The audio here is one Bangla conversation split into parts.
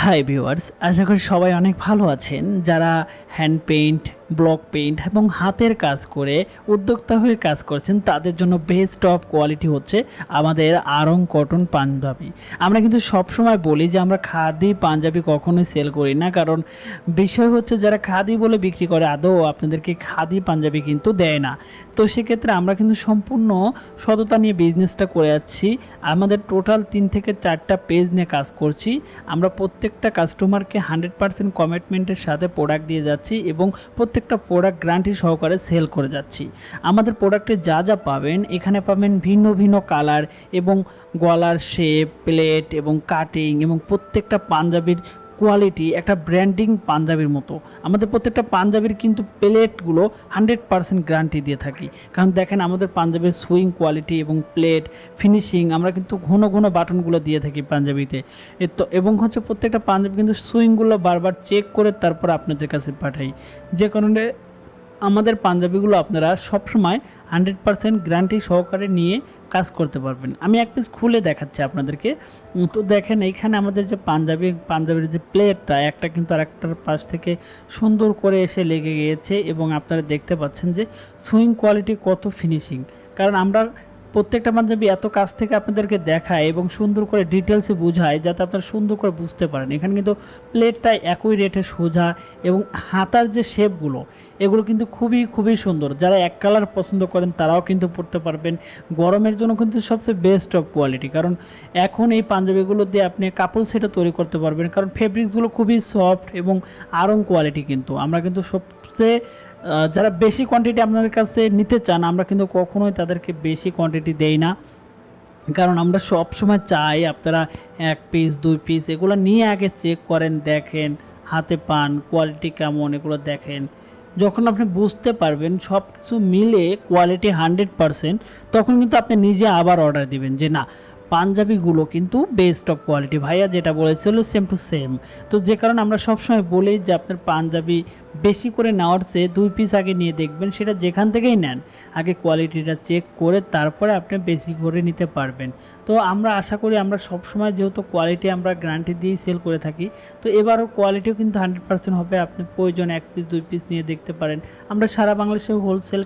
হাই ভিউয়ার্স, আশা করি সবাই অনেক ভালো আছেন। যারা হ্যান্ড পেইন্ট, ব্লক পেইন্ট এবং হাতের কাজ করে উদ্যোক্তা হয়ে কাজ করছেন তাদের জন্য বেস্ট অফ কোয়ালিটি হচ্ছে আমাদের আরং কটন পাঞ্জাবি। আমরা কিন্তু সবসময় বলি যে আমরা খাদি পাঞ্জাবি কখনোই সেল করি না, কারণ বিষয় হচ্ছে যারা খাদি বলে বিক্রি করে আদৌ আপনাদেরকে খাদি পাঞ্জাবি কিন্তু দেয় না। তো সেক্ষেত্রে আমরা কিন্তু সম্পূর্ণ সততা নিয়ে বিজনেসটা করে যাচ্ছি। আমাদের টোটাল 3 থেকে 4টা পেজ নিয়ে কাজ করছি। আমরা প্রত্যেকটা কাস্টমারকে 100% কমিটমেন্টের সাথে প্রোডাক্ট দিয়ে যাচ্ছি এবং প্রত্যেকটা প্রোডাক্ট গ্যারান্টি সহকারে সেল করে যাচ্ছি। আমাদের প্রোডাক্টে যা যা পাবেন এখানে পাবেন ভিন্ন ভিন্ন কালার এবং গলার শেপ, প্লেট এবং কাটিং এবং প্রত্যেকটা পাঞ্জাবির কোয়ালিটি একটা ব্র্যান্ডিং পাঞ্জাবির মতো। আমাদের প্রত্যেকটা পাঞ্জাবির কিন্তু প্লেটগুলো 100% গ্যারান্টি দিয়ে থাকি, কারণ দেখেন আমাদের পাঞ্জাবির সুইং কোয়ালিটি এবং প্লেট ফিনিশিং আমরা কিন্তু ঘন ঘন বাটনগুলো দিয়ে থাকি পাঞ্জাবিতে। তো এবং হচ্ছে প্রত্যেকটা পাঞ্জাবি কিন্তু সুইংগুলো বারবার চেক করে তারপর আপনাদের কাছে পাঠাই, যে কারণে আমাদের পাঞ্জাবিগুলো আপনারা সবসময় 100% গ্যারান্টি সহকারে নিয়ে কাজ করতে পারবেন। আমি এক পিস খুলে দেখাচ্ছি আপনাদেরকে। তো দেখেন এইখানে আমাদের যে পাঞ্জাবির যে প্লেটটা একটা কিন্তু আরেকটার পাশ থেকে সুন্দর করে এসে লেগে গিয়েছে এবং আপনারা দেখতে পাচ্ছেন যে সুইং কোয়ালিটি কত ফিনিশিং। কারণ আমরা প্রত্যেকটা পাঞ্জাবি এত কাছ থেকে আপনাদেরকে দেখায় এবং সুন্দর করে ডিটেলসে বোঝায় যাতে আপনারা সুন্দর করে বুঝতে পারেন। এখানে কিন্তু প্লেটটা একই রেটে সোজা এবং হাতার যে শেপগুলো এগুলো কিন্তু খুবই সুন্দর। যারা এক কালার পছন্দ করেন তারাও কিন্তু পরতে পারবেন। গরমের জন্য কিন্তু সবচেয়ে বেস্ট অফ কোয়ালিটি, কারণ এখন এই পাঞ্জাবিগুলো দিয়ে আপনি কাপল সেটও তৈরি করতে পারবেন, কারণ ফেব্রিক্সগুলো খুবই সফট এবং আরং কোয়ালিটি। কিন্তু আমরা কিন্তু সবচেয়ে যারা বেশি কোয়ান্টিটি আপনাদের কাছে নিতে চান আমরা কিন্তু কখনোই তাদেরকে বেশি কোয়ান্টিটি দেই না, কারণ আমরা সব সময় চাই আপনারা 1 পিস 2 পিস এগুলো নিয়ে আগে চেক করেন, দেখেন হাতে পান কোয়ালিটি কেমন, এগুলো দেখেন। যখন আপনি বুঝতে পারবেন সব কিছু মিলে কোয়ালিটি 100%, তখন কিন্তু আপনি নিজে আবার অর্ডার দিবেন যে না পাঞ্জাবিগুলো কিন্তু বেস্ট অফ কোয়ালিটি। ভাইয়া যেটা বলেছিল সেম টু সেম। তো যে কারণে আমরা সবসময় বলি যে আপনার পাঞ্জাবি বেশি করে নেওয়ার চেয়ে 2 পিস আগে নিয়ে দেখবেন, সেটা যেখান থেকেই নেন আগে কোয়ালিটিটা চেক করে তারপরে আপনি বেশি করে নিতে পারবেন। তো আমরা আশা করি আমরা সবসময় যেহেতু কোয়ালিটি আমরা গ্যারান্টি দিয়েই সেল করে থাকি, তো এবারও কোয়ালিটিও কিন্তু 100% হবে। আপনি প্রয়োজন 1 পিস 2 পিস নিয়ে দেখতে পারেন। আমরা সারা বাংলাদেশে হোলসেল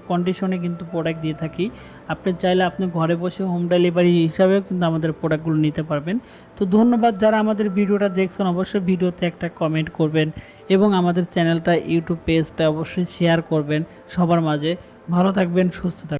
কন্ডিশনে কিন্তু প্রোডাক্ট দিয়ে থাকি। আপনি চাইলে আপনি ঘরে বসে হোম ডেলিভারি হিসাবেও কিন্তু আমাদের প্রোডাক্টগুলো নিতে পারবেন। তো ধন্যবাদ যারা আমাদের ভিডিওটা দেখছেন, অবশ্যই ভিডিওতে একটা কমেন্ট করবেন এবং আমাদের চ্যানেলটা ইউটিউব পেজটা অবশ্যই শেয়ার করবেন সবার মাঝে। ভালো থাকবেন, সুস্থ থাকবেন।